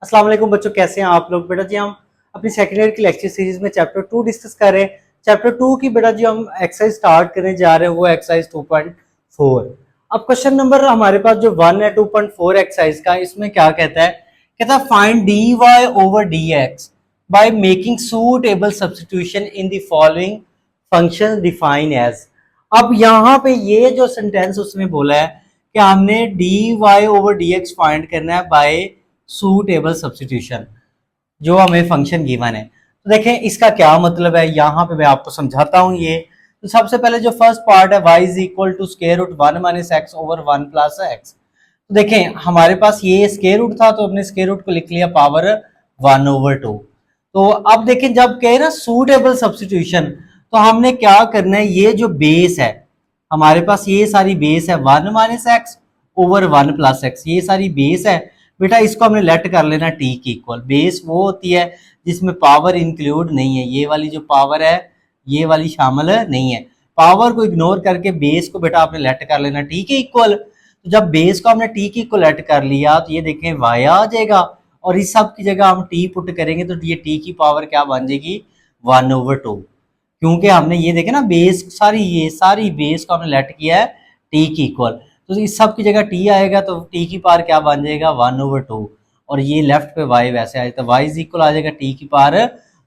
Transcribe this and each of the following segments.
अस्सलाम वालेकुम बच्चों, कैसे हैं आप लोग। बेटा जी हम अपनी सेकेंड ईयर की लेक्चर सीरीज में चैप्टर 2 डिस्कस कर रहे हैं। चैप्टर 2 की बेटा जी हम एक्सरसाइज स्टार्ट करने जा रहे हैं, वो एक्सरसाइज 2.4। अब क्वेश्चन नंबर हमारे पास जो 1 है 2.4 एक्सरसाइज का, इसमें क्या कहता है, कहता है find D Y over D X by making suitable substitution in the following function define as. अब यहाँ पे ये जो सेंटेंस उसने बोला है कि हमने D Y over D X find करना है बाय सूटेबल सब्सटीट्यूशन, जो हमें फंक्शन गिवन है। तो देखें इसका क्या मतलब है, यहाँ पे मैं आपको समझाता हूँ ये। तो सबसे पहले जो फर्स्ट पार्ट है y is equal to square root 1 minus x over 1 plus X. तो देखें हमारे पास ये स्क्वायर रूट था, तो हमने स्क्वायर रूट को लिख लिया पावर 1/2। तो अब देखें जब कहे ना सूटेबल सब्सटीट्यूशन, तो हमने क्या करना है, ये जो बेस है हमारे पास, ये सारी बेस है 1 minus x over 1 plus x, ये सारी बेस है बेटा। इसको हमने लेट कर लेना टी की इक्वल। बेस वो होती है जिसमें पावर इंक्लूड नहीं है, ये वाली जो पावर है ये वाली शामिल नहीं है। पावर को इग्नोर करके बेस को बेटा आपने लेट कर लेना टी के इक्वल। तो जब बेस को हमने टी की इक्वल लेट कर लिया तो ये देखें वाई आ जाएगा, और इस सब की जगह हम टी पुट करेंगे तो ये टी की पावर क्या बन जाएगी 1/2, क्योंकि हमने ये देखे ना बेस सारी, ये सारी बेस को हमने लेट किया है टी की इक्वल। तो इस सब की जगह टी आएगा तो टी की पावर क्या बन जाएगा 1/2, और ये लेफ्ट पे वाई वैसे आ जाएगा, तो वाई इज इक्वल आ जाएगा टी की पावर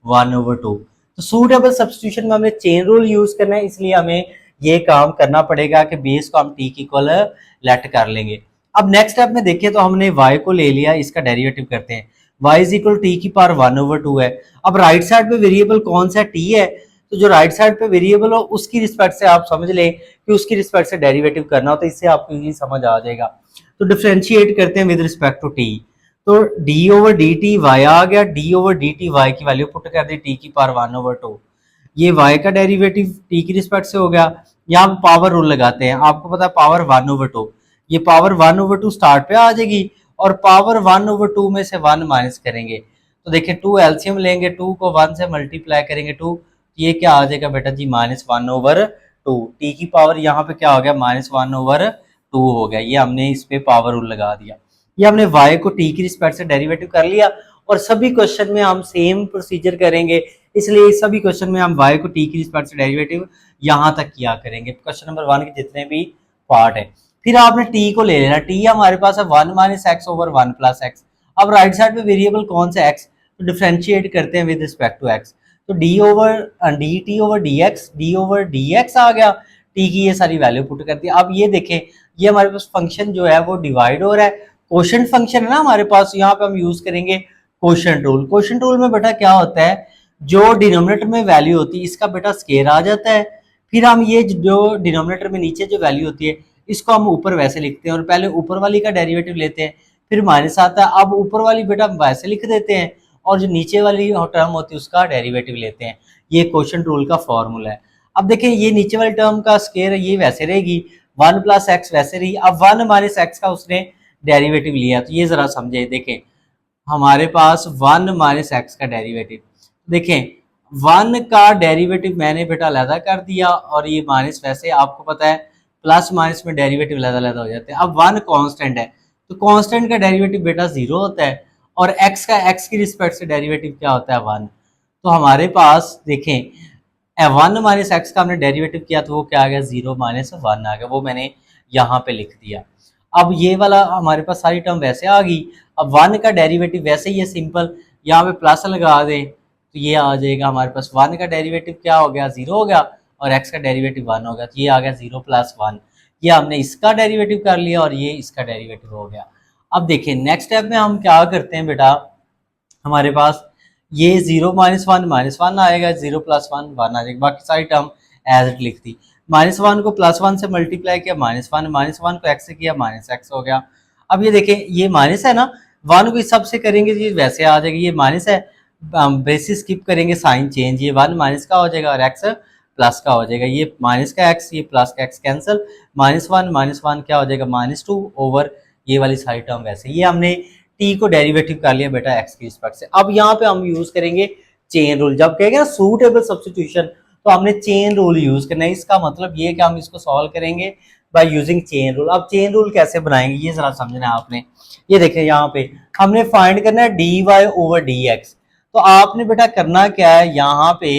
1/2। तो सूटेबल सब्सटीट्यूशन में हमने चेन रूल यूज करना है, इसलिए हमें ये काम करना पड़ेगा कि बेस को हम टी की इक्वल लेट कर लेंगे। अब नेक्स्ट स्टेप में देखें तो हमने y को ले लिया, इसका डेरिवेटिव करते हैं। y इज इक्वल टी की पावर 1/2 है। अब राइट साइड पे वेरिएबल कौन सा t है, तो जो राइट साइड पे वेरिएबल हो उसकी रिस्पेक्ट से आप समझ लें कि उसकी रिस्पेक्ट से डेरिवेटिव करना हो, तो इससे आपको इजी समझ आ जाएगा। तो डिफरेंशिएट करते हैं विद रिस्पेक्ट टू टी। तो d over D t y आ गया, d over D t y की वैल्यू पुट कर दी टी की पावर 1/2। ये y का डेरिवेटिव t की रिस्पेक्ट से हो गया। यहाँ पावर रूल लगाते हैं, आपको पता है पावर 1/2, ये पावर 1/2 स्टार्ट पे आ जाएगी, और पावर 1/2 में से 1 माइनस करेंगे तो देखिए 2 एलसीएम लेंगे, 2 को 1 से मल्टीप्लाई करेंगे 2, ये क्या आ जाएगा बेटा जी -1/2। टी की पावर यहाँ पे क्या हो गया -1/2 हो गया। ये हमने इस पे पावर रूल लगा दिया। ये हमने y को t की रिस्पेक्ट से डेरिवेटिव कर लिया, और सभी क्वेश्चन में हम सेम प्रोसीजर करेंगे, इसलिए सभी क्वेश्चन में हम y को t की रिस्पेक्ट से डेरिवेटिव यहाँ तक किया करेंगे, क्वेश्चन नंबर 1 के जितने भी पार्ट है। फिर आपने t को ले लेना, t हमारे पास है 1 minus x over 1 plus x. अब राइट साइड पे वेरिएबल कौन सा x, तो डिफरेंशिएट करते हैं विद रिस्पेक्ट टू x। तो d over D T over D x, d over D x आ गया, टी की ये सारी वैल्यू पुट कर दी। अब ये देखें ये हमारे पास फंक्शन जो है वो डिवाइड हो रहा है, कोशेंट फंक्शन है ना हमारे पास, यहाँ पे हम यूज करेंगे कोशेंट रूल। कोशेंट रूल में बेटा क्या होता है, जो डिनोमिनेटर में वैल्यू होती है इसका बेटा स्केयर आ जाता है, फिर हम ये जो डिनोमिनेटर में नीचे जो वैल्यू होती है इसको हम ऊपर वैसे लिखते हैं, और पहले ऊपर वाली का डेरिवेटिव लेते हैं, फिर माइनस आता है, अब ऊपर वाली बेटा हम वैसे लिख देते हैं, और जो नीचे वाली टर्म होती है उसका डेरिवेटिव लेते हैं। ये कोशेंट रूल का फॉर्मूला है। अब देखें ये नीचे वाली टर्म का स्केयर है ये वैसे रहेगी, 1 प्लस एक्स वैसे रही, अब 1 माइनस एक्स का उसने डेरिवेटिव लिया, तो ये जरा समझे। देखें हमारे पास 1 माइनस एक्स का डेरिवेटिव, देखें 1 का डेरिवेटिव मैंने बेटा अलग कर दिया, और ये माइनस वैसे आपको पता है प्लस माइनस में डेरिवेटिव अलग अलग हो जाते हैं। अब 1 कांस्टेंट है, तो कांस्टेंट का डेरिवेटिव बेटा 0 होता है, और x का x की रिस्पेक्ट से डेरिवेटिव क्या होता है 1। तो हमारे पास देखें 1 माइनस एक्स का हमने डेरिवेटिव किया तो वो क्या आ गया 0 माइनस 1 आ गया, वो मैंने यहाँ पे लिख दिया। अब ये वाला हमारे पास सारी टर्म वैसे आ गई। अब 1 का डेरिवेटिव वैसे ही है सिंपल, यहाँ पे प्लस लगा दें तो ये आ जाएगा हमारे पास 1 का डेरिवेटिव क्या हो गया 0 हो गया, और x का डेरिवेटिव 1 हो गया, तो ये आ गया 0 प्लस 1। ये हमने इसका डेरिवेटिव कर लिया और ये इसका डेरिवेटिव हो गया। अब देखिए नेक्स्ट स्टेप में हम क्या करते हैं बेटा, हमारे पास ये 0 माइनस वन आएगा, 0 प्लस 1 1 आ जाएगा, बाकी सारी टर्म एज इट लिख दी। -1 को +1 से मल्टीप्लाई किया -1, -1 को x से किया -x हो गया। अब ये देखें ये माइनस है ना, 1 को इस सब से करेंगे ये वैसे आ जाएगी, ये माइनस है बेसिस स्किप करेंगे साइन चेंज, ये 1 माइनस का हो जाएगा और x प्लस का हो जाएगा, ये माइनस का x ये प्लस का x कैंसिल, -1 क्या हो जाएगा -2 ओवर ये वाली सारी टर्म वैसे। ये हमने t को डेरिवेटिव कर लिया बेटा x की रिस्पेक्ट से। अब यहाँ पे हम यूज करेंगे चेन रूल, जब कहेंगे ना सूटेबल सब्स्टिट्यूशन तो हमने चेन रूल यूज करना है। इसका मतलब ये कि हम इसको सॉल्व करेंगे बाय यूजिंग चेन रूल। अब चेन रूल कैसे बनाएंगे ये जरा समझना है आपने। ये देखें यहाँ पे हमने फाइंड करना है D Y over D X. तो आपने बेटा करना क्या है, यहाँ पे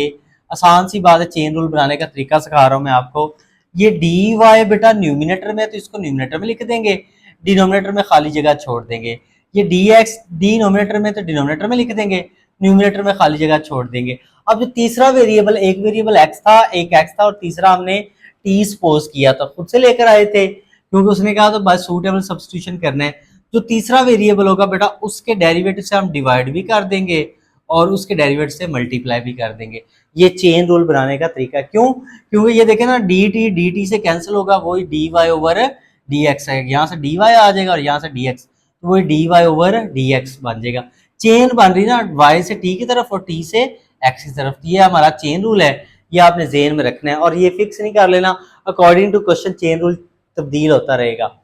आसान सी बात है, चेन रूल बनाने का तरीका सिखा रहा हूं मैं आपको। ये डी वाई बेटा न्यूमिनेटर में, तो इसको न्यूमिनेटर में लिख देंगे, डिनोमिनेटर में खाली जगह छोड़ देंगे। ये डी एक्स डिनोमिनेटर में, तो डिनोमिनेटर में लिख देंगे, न्यूमिनेटर में खाली जगह छोड़ देंगे। अब जो तीसरा वेरिएबल, एक वेरिएबल एक्स था, एक एक्स था, और तीसरा हमने टी सपोज किया था, खुद से लेकर आए थे क्योंकि उसने कहा तो बस सूटेबल सब्स्टिट्यूशन करना है। जो तीसरा वेरिएबल होगा बेटा उसके डेरिवेटिव से हम डिवाइड भी कर देंगे और उसके डेरिवेटिव से मल्टीप्लाई भी कर देंगे। ये चेन रूल बनाने का तरीका। क्यों? क्योंकि ये देखें ना, डी टी से कैंसिल होगा, वही D Y over D X है, यहाँ से डी वाई आ जाएगा और यहाँ से डी एक्स, तो वही D Y over D X बन जाएगा। चेन बन रही ना वाई से टी की तरफ और टी से एक्स की तरफ, ये हमारा चेन रूल है, ये आपने जेहन में रखना है और ये फिक्स नहीं कर लेना, according to question chain rule तब्दील होता रहेगा।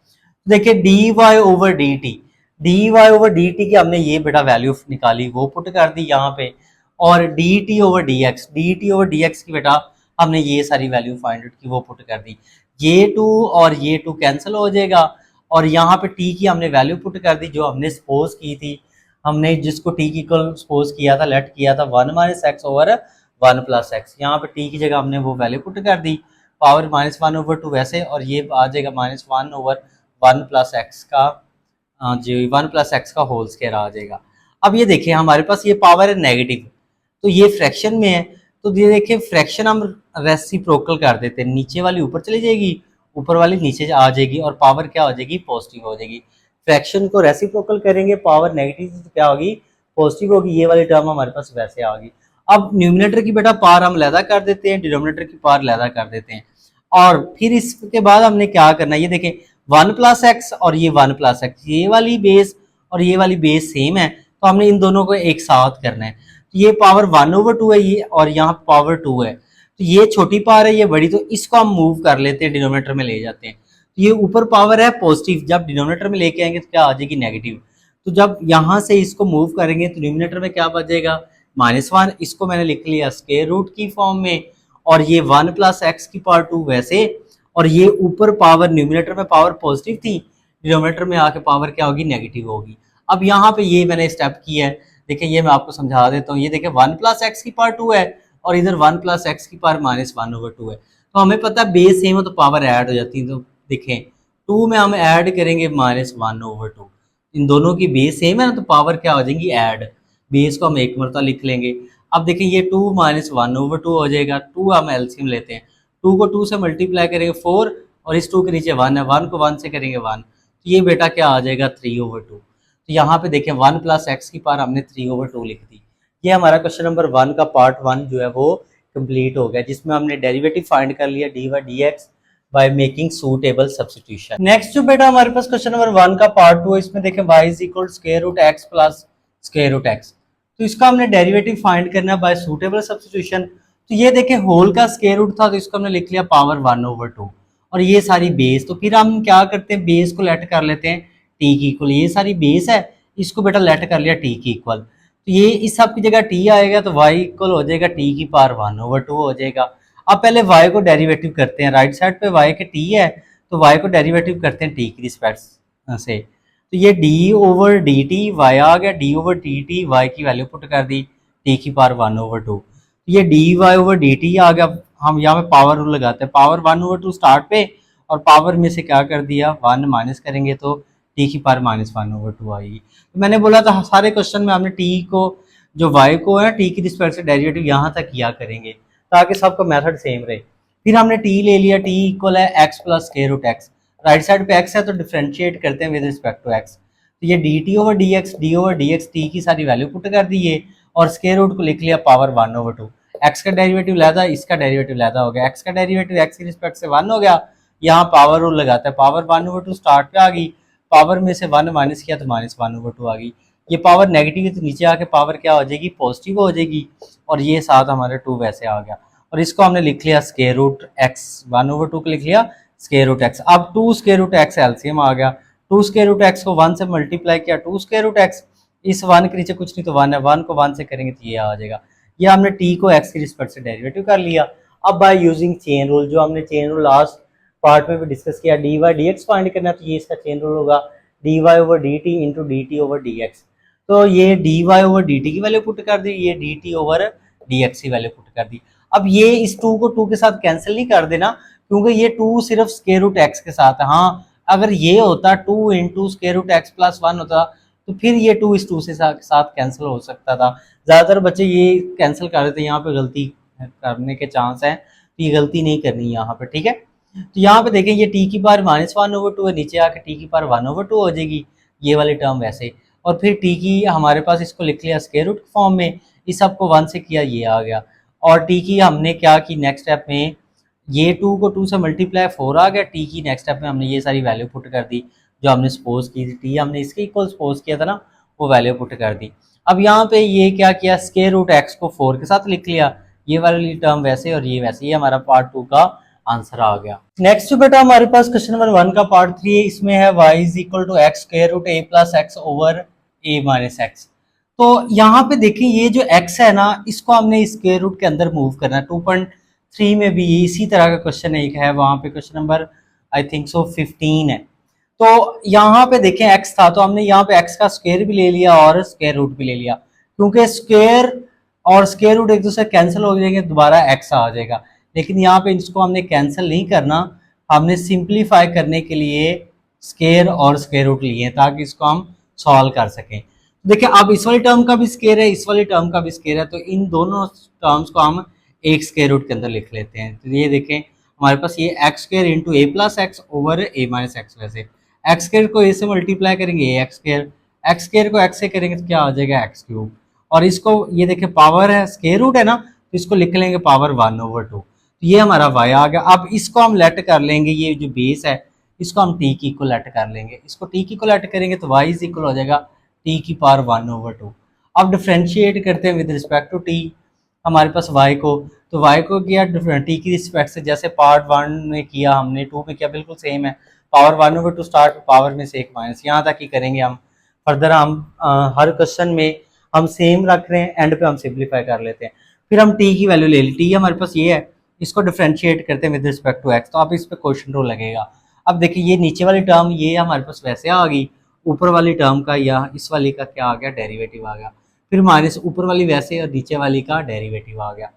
देखिए D Y over D T की हमने ये बेटा वैल्यू निकाली, वो पुट कर दी यहाँ पे, और D T over D X की बेटा हमने ये सारी वैल्यू फाइंड आउट की, वो पुट कर दी। ये टू और ये टू कैंसिल हो जाएगा और यहाँ पे टी की हमने वैल्यू पुट कर दी जो हमने सपोज की थी, हमने जिसको टी की इक्वल सपोज किया था, लेट किया था 1 minus x over 1 plus x. यहाँ पे टी की जगह हमने वो वैल्यू पुट कर दी, पावर -1 ओवर 2 वैसे, और ये आ जाएगा -1 ओवर 1 प्लस एक्स का जी 1 प्लस एक्स का होल स्क्वायर आ जाएगा। अब ये देखिए हमारे पास ये पावर है नेगेटिव, तो ये फ्रैक्शन में है, तो ये देखिए फ्रैक्शन हम रेसिप्रोकल कर देते हैं, नीचे वाली ऊपर चली जाएगी, ऊपर वाली नीचे आ जाएगी और पावर क्या हो जाएगी, पॉजिटिव हो जाएगी। फ्रैक्शन को रेसिप्रोकल करेंगे, पावर नेगेटिव तो क्या होगी, पॉजिटिव होगी, ये वाली टर्म हमारे पास वैसे आ गई। अब न्यूमिनेटर की बेटा पावर हम लैदा कर देते हैं, डिनोमिनेटर की पावर लैदा कर देते हैं, और फिर इसके बाद हमने क्या करना है, ये देखें 1 प्लस एक्स और ये 1 प्लस एक्स, ये वाली बेस और ये वाली बेस सेम है, तो हमने इन दोनों को एक साथ करना है। तो ये पावर 1 ओवर 2 है ये, और यहाँ पावर 2 है, तो ये छोटी पावर है, ये बड़ी, तो इसको हम मूव कर लेते हैं, डिनोमिनेटर में ले जाते हैं। तो ये ऊपर पावर है पॉजिटिव, जब डिनोमिनेटर में लेके आएंगे तो क्या आ जाएगी, नेगेटिव। तो जब यहाँ से इसको मूव करेंगे तो न्यूमिनेटर में क्या बचेगा, -1, इसको मैंने लिख लिया स्क्वायर रूट की फॉर्म में, और ये 1 प्लस एक्स की पावर 2 वैसे, और ये ऊपर पावर न्यूमिनेटर में पावर पॉजिटिव थी, डिनोमिनेटर में आके पावर क्या होगी, नेगेटिव होगी। अब यहाँ पे ये मैंने स्टेप किया है, देखिए ये मैं आपको समझा देता हूँ। ये देखिए 1 प्लस एक्स की पावर 2 है और इधर 1 प्लस एक्स की पावर -1 ओवर 2 है, तो हमें पता है बेस सेम है तो पावर ऐड हो जाती है। तो देखें 2 में हम ऐड करेंगे -1 ओवर 2, इन दोनों की बेस सेम है ना, तो पावर क्या हो जाएंगी, ऐड, बेस को हम एक मरतबा लिख लेंगे। अब देखिए ये 2 -1 ओवर 2 हो जाएगा, 2 हम एलसीएम लेते हैं, 2 को 2 से मल्टीप्लाई करेंगे 4, और इस 2 के नीचे 1 है, 1 को 1 से करेंगे 1, तो ये बेटा क्या आ जाएगा 3 ओवर 2। तो यहाँ पे देखें 1 प्लस एक्स की पावर हमने 3 ओवर 2 लिख दी। ये हमारा क्वेश्चन नंबर 1 का पार्ट 1 जो है वो कंप्लीट हो गया, जिसमें हमने डेरिवेटिव फाइंड कर लिया D Y D X by making suitable substitution. Next जो बेटा हमारे पास क्वेश्चन नंबर 1 का पार्ट 2 है, इसमें देखें y is equal square root X plus square root X, तो इसका हमने डेरिवेटिव फाइंड करना है बाय सूटेबल सब्स्टिट्यूशन। तो ये देखें होल का स्क्वायर रूट था, तो इसको हमने लिख लिया पावर 1 ओवर 2, और ये सारी बेस, तो फिर हम क्या करते हैं, बेस को लेट कर लेते हैं टी की इक्वल, ये सारी बेस है, इसको बेटा लेट कर लिया टी की इक्वल, तो ये इस सब की जगह टी आएगा, तो y इक्वल हो जाएगा टी की पावर 1 ओवर 2 हो जाएगा। अब पहले y को डेरिवेटिव करते हैं, राइट साइड पे y के t है, तो y को डेरिवेटिव करते हैं t की रिस्पेक्ट से, तो ये d over D t y आ गया, d over D t y की वैल्यू पुट कर दी t की पावर 1 ओवर 2, ये dy ओवर डी टी आ गया। हम यहाँ पे पावर रूल लगाते हैं, पावर 1 ओवर 2 स्टार्ट पे, और पावर में से क्या कर दिया 1 माइनस करेंगे तो टी की पावर -1 ओवर 2 आएगी। तो मैंने बोला था सारे क्वेश्चन में हमने टी को, जो वाई को है टी की रिस्पेक्ट से डेरिवेटिव यहाँ तक किया करेंगे ताकि सबका मेथड सेम रहे। फिर हमने टी ले लिया, टी इक्वल है X plus square root X, right side पे एक्स है तो डिफरेंशिएट करते हैं विद रिस्पेक्ट टू एक्स, तो ये D T over D x T की सारी वैल्यू पुट कर दी है, और स्क्वायर रूट को लिख लिया पावर 1 ओवर 2, एक्स का डेरिवेटिव लैदा, इसका डेरिवेटिव लैदा हो गया, एक्स का डेरिवेटिव एक्स की रिस्पेक्ट से 1 हो गया, यहाँ पावर रूल लगाता है, पावर 1 ओवर 2 स्टार्ट पे आ गई, पावर में से 1 माइनस किया तो -1 ओवर 2 आ गई, ये पावर नेगेटिव है तो नीचे आके पावर क्या हो जाएगी, पॉजिटिव हो जाएगी, और ये साथ हमारे 2 वैसे आ गया, और इसको हमने लिख लिया स्क्वायर रूट एक्स, 1 ओवर 2 को लिख लिया स्क्वायर रूट एक्स। अब 2 स्क्वायर रूट एक्स एलसीएम आ गया, 2 स्क्वायर रूट एक्स को 1 से मल्टीप्लाई किया, 2 स्क्वायर रूट एक्स, इस 1 के नीचे कुछ नहीं तो 1 है, 1 को 1 से करेंगे तो ये आ जाएगा। ये हमने t को x की रिस्पेक्ट से डेरिवेटिव कर लिया। अब बाय यूजिंग चेन रूल, जो हमने चेन रूल लास्ट पार्ट में भी डिस्कस किया। D Y D X find करना है तो ये इसका चेन रूल होगा, D Y over D T into D T over D X. तो ये D Y over D T की वैल्यू पुट कर दी, ये D T over D X की वैल्यू पुट कर दी। अब ये इस 2 को 2 के साथ कैंसिल नहीं कर देना, क्योंकि ये 2 सिर्फ स्क्वायर रूट एक्स के साथ है। हाँ, अगर ये होता 2 into square root X plus 1 होता तो फिर ये 2 इस 2 से साथ कैंसिल हो सकता था। ज़्यादातर बच्चे ये कैंसिल कर देते हैं, यहाँ पे गलती करने के चांस है, तो ये गलती नहीं करनी यहाँ पे, ठीक है। तो यहाँ पे देखें ये टी की पावर -1/2 है, नीचे आके टी की पावर 1/2 हो जाएगी, ये वाली टर्म वैसे। और फिर टी की हमारे पास इसको लिख लिया स्क्वायर रूट फॉर्म में, इस सब को 1 से किया, ये आ गया। और टी की हमने क्या की नेक्स्ट स्टेप में, ये 2 को 2 से मल्टीप्लाई 4 आ गया। टी की नेक्स्ट स्टेप में हमने ये सारी वैल्यू पुट कर दी जो हमने सपोज की थी, टी हमने इसके इक्वल सपोज किया था ना, वो वैल्यू पुट कर दी। अब यहाँ पे ये क्या किया, स्क्वायर रूट एक्स को 4 के साथ लिख लिया, ये वाली टर्म वैसे और ये वैसे, ये हमारा पार्ट 2 का आंसर आ गया। नेक्स्ट बेटा हमारे पास क्वेश्चन नंबर 1 का पार्ट 3 है, इसमें है y is equal to X square root a plus X over a minus X. तो यहाँ पे देखिए ये जो x है ना, इसको हमने स्क्वायर रूट के अंदर मूव करना है। 2.3 में भी इसी तरह का क्वेश्चन एक है, वहां पे question number I think so 15 है। तो यहाँ पे देखें x था, तो हमने यहाँ पे x का स्क्वायर भी ले लिया और स्क्वायर रूट भी ले लिया, क्योंकि स्क्वायर और स्क्वायर रूट एक दूसरे कैंसिल हो जाएंगे, दोबारा x आ जाएगा। लेकिन यहाँ पे इसको हमने कैंसिल नहीं करना, हमने सिंप्लीफाई करने के लिए स्क्वायर और स्क्वायर रूट लिए ताकि इसको हम सॉल्व कर सकें। देखिए अब इस वाली टर्म का भी स्क्वायर है, इस वाली टर्म का भी स्क्वायर है, तो इन दोनों टर्म्स को हम एक स्क्वायर रूट के अंदर लिख लेते हैं। तो ये देखें हमारे पास ये एक्स स्क्वायर इंटू ए प्लस एक्स ओवर ए माइनस एक्स, वैसे एक्स स्क्वायर को ए से मल्टीप्लाई करेंगे ए एक्स स्क्वायर, एक्स स्क्वायर को एक्स से करेंगे तो क्या आ जाएगा एक्स क्यूब, और इसको ये देखें पावर है स्क्वायर रूट है ना, तो इसको लिख लेंगे पावर 1/2। तो ये हमारा y आ गया। अब इसको हम लेट कर लेंगे, ये जो बेस है इसको हम t की इक्वल लेट कर लेंगे, इसको t की इक्वल लेट करेंगे तो y इज इक्वल हो जाएगा t की पावर 1/2। अब डिफ्रेंशिएट करते हैं विद रिस्पेक्ट टू t हमारे पास y को, तो y को किया t की रिस्पेक्ट से, जैसे पार्ट 1 में किया हमने, 2 में किया, बिल्कुल सेम है। पावर 1/2 स्टार्ट, पावर में से एक माइनस, यहाँ तक ही करेंगे हम। फर्दर हम हर क्वेश्चन में हम सेम रख रहे हैं, एंड पे हम सिंप्लीफाई कर लेते हैं। फिर हम t की वैल्यू ले ली, t हमारे पास ये है, इसको डिफरेंशिएट करते हैं विद रिस्पेक्ट टू एक्स, तो अब इस पे क्वेश्चन रूल लगेगा। अब देखिए ये नीचे वाली टर्म ये हमारे पास वैसे आ गई, ऊपर वाली टर्म का या इस वाली का क्या आ गया, डेरिवेटिव आ गया। फिर माइनस ऊपर वाली वैसे और नीचे वाली का डेरिवेटिव आ गया।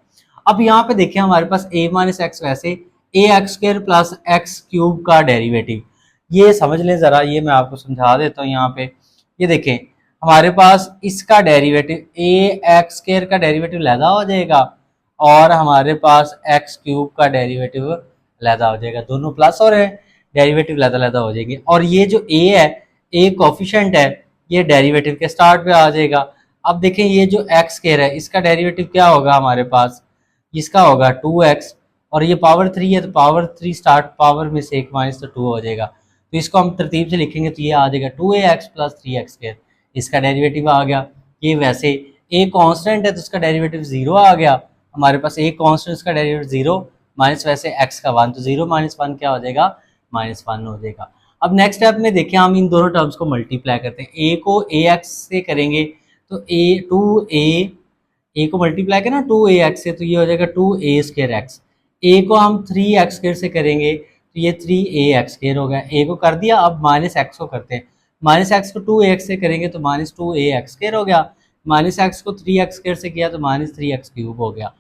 अब यहाँ पे देखिए हमारे पास a माइनस एक्स वैसे a x square plus x cube का डेरिवेटिव, ये समझ लें ज़रा, ये मैं आपको समझा देता हूँ। यहाँ पे ये देखें हमारे पास इसका डेरिवेटिव ए एक्स स्क्वायर का डेरिवेटिव लैदा हो जाएगा और हमारे पास एक्स क्यूब का डेरिवेटिव लैदा हो जाएगा, दोनों प्लस और है, डेरिवेटिव लैदा हो जाएंगे। और ये जो a है, a कोफिशिएंट है, ये डेरिवेटिव के स्टार्ट पे आ जाएगा। अब देखें ये जो एक्स स्क्वायर है इसका डेरिवेटिव क्या होगा हमारे पास, इसका होगा 2x, और ये पावर 3 है तो पावर 3 स्टार्ट, पावर में से एक माइनस तो 2 हो जाएगा। तो इसको हम तरतीब से लिखेंगे तो ये आ जाएगा 2ax प्लस 3x स्क्वायर, इसका डेरिवेटिव आ गया। ये वैसे a कांस्टेंट है तो इसका डेरिवेटिव 0 आ गया, हमारे पास a कांस्टेंट, इसका डेरिवेटिव 0 माइनस वैसे x का 1, तो 0 माइनस 1 क्या हो जाएगा, -1 हो जाएगा। अब नेक्स्ट स्टेप में देखिए हम इन दोनों टर्म्स को मल्टीप्लाई करते हैं, a को ax से करेंगे तो a को मल्टीप्लाई करें ना 2ax से, तो ये हो जाएगा 2a स्क्वायर एक्स। a को हम 3x स्क्वायर से करेंगे तो ये 3ax स्क्वायर हो गया, a को कर दिया। अब माइनस एक्स को करते हैं, माइनस एक्स को 2ax से करेंगे तो -2ax स्क्वायर हो गया, माइनस एक्स को 3x स्क्वायर से किया तो -3x क्यूब हो गया।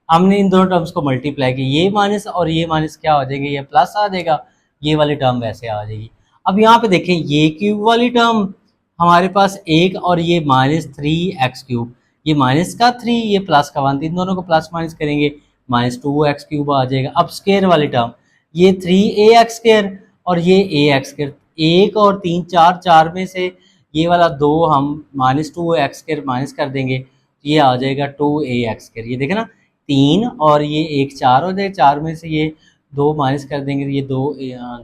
हमने इन दोनों टर्म्स को मल्टीप्लाई किया, ये माइनस और ये माइनस क्या हो जाएंगे, ये प्लस आ जाएगा, ये वाली टर्म वैसे आ जाएगी। अब यहाँ पे देखें ये क्यूब वाली टर्म हमारे पास एक, और ये -3x क्यूब, ये माइनस का 3, ये प्लस का 1, इन दोनों को प्लस माइनस करेंगे -2x क्यूब आ जाएगा। अब स्क्वायर वाली टर्म ये 3ax स्क्वायर और ये ax स्क्वायर, 1 और 3 4 में से ये वाला 2 हम -2x स्क्वायर माइनस कर देंगे तो ये आ जाएगा 2ax स्क्वायर। ये देखें ना 3 और ये 1 4 हो जाएगा, 4 में से ये 2 माइनस कर देंगे तो ये 2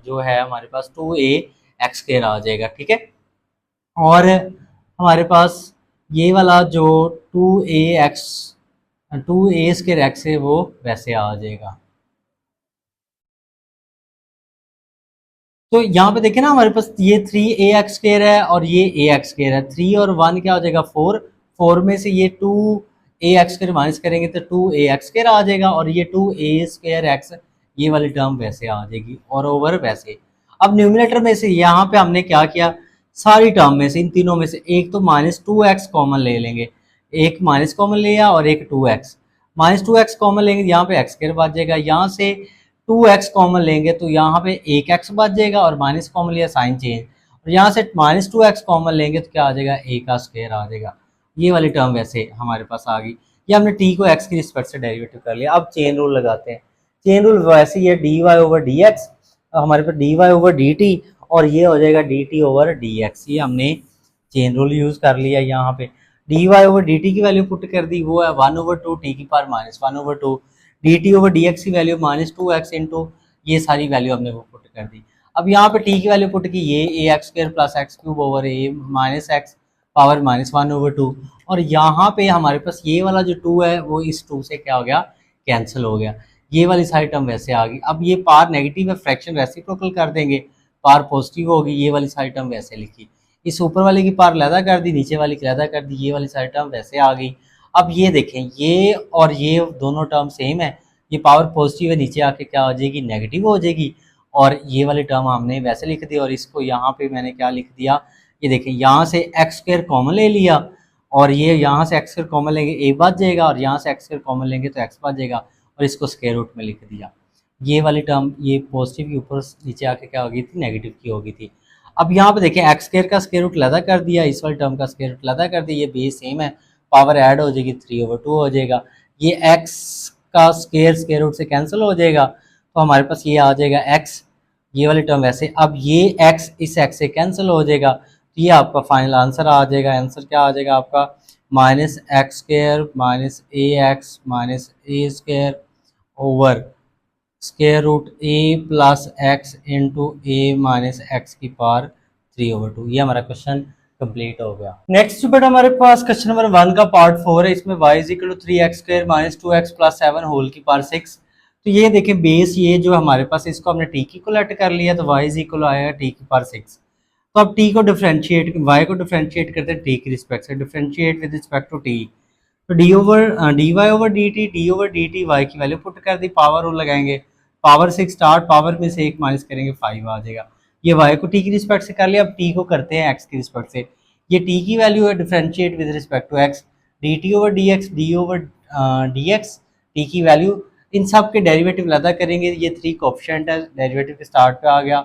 जो है हमारे पास 2ax स्क्वायर आ जाएगा, ठीक है। और हमारे पास ये वाला जो 2a स्क्वायर एक्स है वो वैसे आ जाएगा। तो यहाँ पे देखें ना हमारे पास ये 3ax स्क्वायर है और ये ax स्क्वायर है, 3 और 1 क्या हो जाएगा 4, 4 में से ये 2ax स्क्वायर माइनस करेंगे तो 2ax स्क्वायर आ जाएगा, और ये 2a स्क्वायर एक्स ये वाली टर्म वैसे आ जाएगी और ओवर वैसे। अब न्यूमिनेटर में से यहाँ पे हमने क्या किया, सारी टर्म में से इन तीनों में से एक तो -2x कॉमन ले लेंगे, एक माइनस कॉमन लिया और एक 2x, -2x कॉमन लेंगे यहाँ पे एक्स स्क्वायर बच जाएगा, यहाँ से 2x कॉमन लेंगे तो यहाँ पे एक x बच जाएगा और माइनस कॉमन लिया साइन चेंज, और यहाँ से -2x कॉमन लेंगे तो क्या आ जाएगा, a का स्क्वायर आ जाएगा। ये वाली टर्म वैसे हमारे पास आ गई। ये हमने t को x की रिस्पेक्ट से डेरिवेटिव कर लिया। अब चेन रूल लगाते हैं। चेन रूल वैसे ही है, dy ओवर dx, हमारे पास dy ओवर dt और ये हो जाएगा dt ओवर dx। ये हमने चेन रूल यूज कर लिया। यहाँ पे dy ओवर dt की वैल्यू पुट कर दी, वो है 1/2 t की पावर -1/2, dt ओवर dx की वैल्यू -2x इंटू ये सारी वैल्यू हमने वो पुट कर दी। अब यहाँ पे t की वैल्यू पुट की, ये ax² plus x³ over a minus x power -1/2, और यहाँ पे हमारे पास ये वाला जो 2 है वो इस 2 से क्या हो गया, कैंसिल हो गया। ये वाली सारी टर्म वैसे आ गई। अब ये पावर नेगेटिव है, फ्रैक्शन रेसिप्रोकल कर देंगे, पावर पॉजिटिव होगी, ये वाली सारी टर्म वैसे लिखी। इस ऊपर वाले की पावर लैदा कर दी, नीचे वाली की लैदा कर दी, ये वाली सारी टर्म वैसे आ गई। अब ये देखें, ये और ये दोनों टर्म सेम है, ये पावर पॉजिटिव है, नीचे आके क्या हो जाएगी, नेगेटिव हो जाएगी, और ये वाली टर्म हमने वैसे लिख दी। और इसको यहाँ पे मैंने क्या लिख दिया, ये देखें, यहाँ से x² कॉमन ले लिया और ये यहाँ से x² कॉमन लेंगे a बच जाएगा, और यहाँ से x² कॉमन लेंगे तो x बच जाएगा, और इसको स्क्वायर रूट में लिख दिया। ये वाली टर्म ये पॉजिटिव की ऊपर नीचे आके क्या हो गई थी, नेगेटिव की हो गई थी। अब यहाँ पे देखें, x² का स्क्वायर रूट लदा कर दिया, इस वाली टर्म का स्क्वायर रूट लदा कर दिया, ये बेस सेम है, पावर ऐड हो जाएगी, 3/2 हो जाएगा। ये x का स्क्वायर रूट से कैंसिल हो जाएगा, तो हमारे पास ये आ जाएगा x, ये वाली टर्म वैसे। अब ये x इस x से कैंसिल हो जाएगा, तो ये आपका फाइनल आंसर आ जाएगा। आंसर क्या आ जाएगा आपका, -x² minus ax minus a² over square root a plus x into a minus x की पावर 3/2। ये हमारा क्वेश्चन कंप्लीट हो गया। नेक्स्ट बेटा हमारे पास क्वेश्चन नंबर 1 का पार्ट 4 है। इसमें y is equal to 3x² minus 2x plus 7 whole की पावर 6। तो ये देखें, बेस ये जो हमारे पास, इसको हमने t की कोलेक्ट कर लिया, तो y इज इक्वल आएगा t की पावर 6। तो अब t को डिफरेंशिएट, y को डिफरेंशिएट करते हैं t की रिस्पेक्ट से, differentiate with respect to t, तो dy over dt, d over dt, y की वैल्यू पुट कर दी, पावर रूल लगाएंगे, पावर 6 स्टार्ट, पावर में से 1 माइनस करेंगे 5 आ जाएगा। ये y को t की रिस्पेक्ट से कर लिया, अब t को करते हैं x की रिस्पेक्ट से। ये t की वैल्यू है, differentiate with respect to x, dt over dx, d over dx, t की वैल्यू, इन सब के डेरिवेटिव लदा करेंगे। ये 3 कोएफिशिएंट है, डेरिवेटिव के स्टार्ट पे आ गया,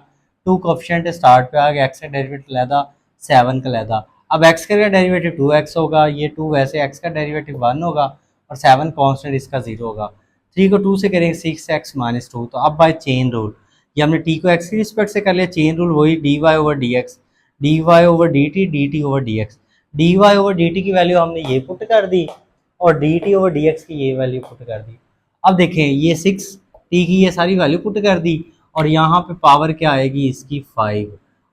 2 कोएफिशिएंट है, स्टार्ट पे आ गया, x का डेरिवेटिव लदा, 7 का लदा। अब x का डेरिवेटिव 2x होगा, ये 2 वैसे, x का डेरिवेटिव 1 होगा, और 7 कांस्टेंट इसका 0 होगा। 3 को 2 से करेंगे 6x माइनस 2। तो अब बाय चेन रूल, ये हमने t को x की रिस्पेक्ट से कर लिया, चेन रूल वही dy over dx, dy over dt, dt over dx, dy over dt की वैल्यू हमने ये पुट कर दी, और dt ओवर dx की ये वैल्यू पुट कर दी। अब देखें, ये 6 t की ये सारी वैल्यू पुट कर दी, और यहाँ पे पावर क्या आएगी इसकी 5,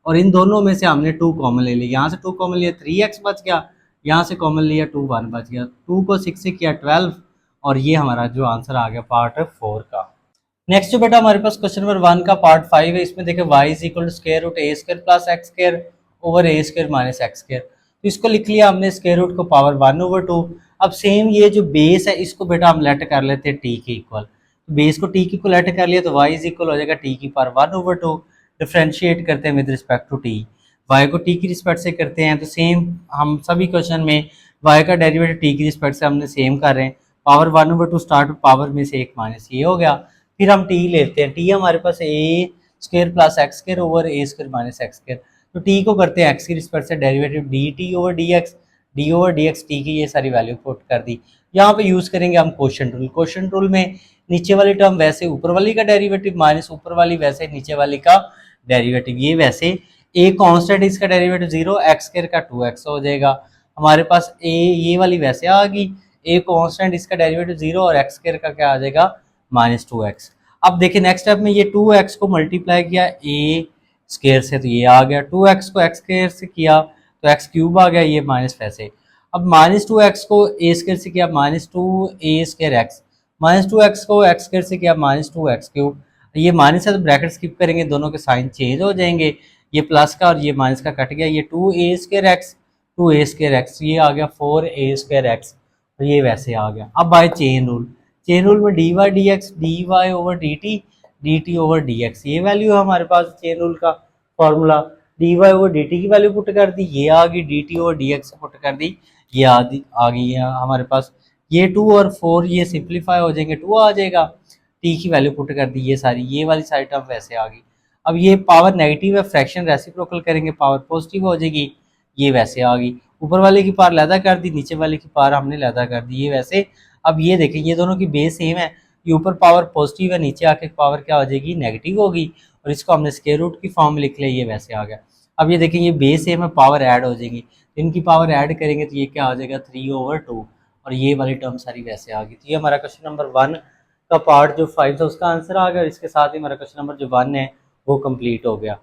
और इन दोनों में से हमने 2 कॉमन ले लिया, यहाँ से 2 कॉमन लिया 3x बच गया, यहाँ से कॉमन लिया 2 1 बच गया, 2 को 6 से किया 12, और ये हमारा जो आंसर आ गया पार्ट 4 का। नेक्स्ट जो बेटा हमारे पास क्वेश्चन नंबर 1 का पार्ट 5 है। इसमें देखें, y is equal to square root a² plus x² over a² minus x²। तो इसको लिख लिया हमने, स्क्वायर रूट को पावर 1/2। अब सेम ये जो बेस है, इसको बेटा हम लेट कर लेते हैं t के इक्वल, बेस को t के इक्वल लेट कर लिया, तो y इज इक्वल हो जाएगा t की पावर 1/2। डिफ्रेंशिएट करते हैं with respect to t, y को t की रिस्पेक्ट से करते हैं, तो सेम हम सभी क्वेश्चन में y का डेरिवेटिव t की रिस्पेक्ट से हमने सेम कर रहे हैं, पावर 1/2 स्टार्ट, पावर में से 1 माइनस, ये हो गया। फिर हम t लेते हैं, t हमारे पास a² plus x² over a² minus x²। तो t को करते हैं x की रिस्पेक्ट से derivative, dt over dx, d over dx, t की ये सारी वैल्यू पुट कर दी। यहाँ पे यूज करेंगे हम क्वोशंट रूल। क्वोशंट रूल में नीचे वाली टर्म वैसे ऊपर वाली का डेरिवेटिव माइनस ऊपर वाली वैसे नीचे वाली का डेरिवेटिव, ये वैसे a कांस्टेंट, इसका डेरिवेटिव 0, x² का 2x हो जाएगा। हमारे पास a ये वाली वैसे आ गई, a कांस्टेंट, इसका डेरिवेटिव 0, और x² का क्या आ जाएगा, -2x। अब देखिए नेक्स्ट स्टेप में, ये 2x को मल्टीप्लाई किया a² से, तो ये आ गया, 2x को x² से किया तो x³ आ गया, ये माइनस वैसे। अब -2x को a² से किया -2a²x, -2x को x² से किया -2x³, ये माइनस है तो ब्रैकेट स्किप करेंगे, दोनों के साइन चेंज हो जाएंगे, ये प्लस का और ये माइनस का कट गया, ये 2a²x 2a²x, ये आ गया 4a²x, तो ये वैसे आ गया। अब by chain rule, chain rule में dy dx, dy over dt, D T over D X, ये वैल्यू है हमारे पास चेन रूल का formula. D Y over D T की वैल्यू पुट कर दी, ये आ गई, D T over D X put कर दी, ये आ गई है हमारे पास। ये 2 और 4 ये सिंप्लीफाई हो जाएंगे, 2 आ जाएगा, टी की वैल्यू पुट कर दी, ये सारी ये वाली साइड टर्म वैसे आ गई। अब ये पावर नेगेटिव है, फ्रैक्शन रेसिप्रोकल करेंगे, पावर पॉजिटिव हो जाएगी, ये वैसे आ गई। ऊपर वाले की पावर लैदा कर दी, नीचे वाले की पावर हमने लैदा कर दी, ये वैसे। अब ये देखें, ये दोनों की बेस सेम है, ये ऊपर पावर पॉजिटिव है, नीचे आके पावर क्या हो जाएगी, नेगेटिव होगी, और इसको हमने स्क्वायर रूट की फॉर्म में लिख लिया, ये वैसे आ गया। अब ये देखें, ये बेस सेम है, पावर ऐड हो जाएगी, इनकी पावर ऐड करेंगे तो ये क्या हो जाएगा, 3/2, और ये वाली टर्म सारी वैसे आ गई। तो ये हमारा क्वेश्चन नंबर 1 का पार्ट जो 5 था उसका आंसर आ गया, और इसके साथ ही हमारा क्वेश्चन नंबर जो 1 है वो कंप्लीट हो गया।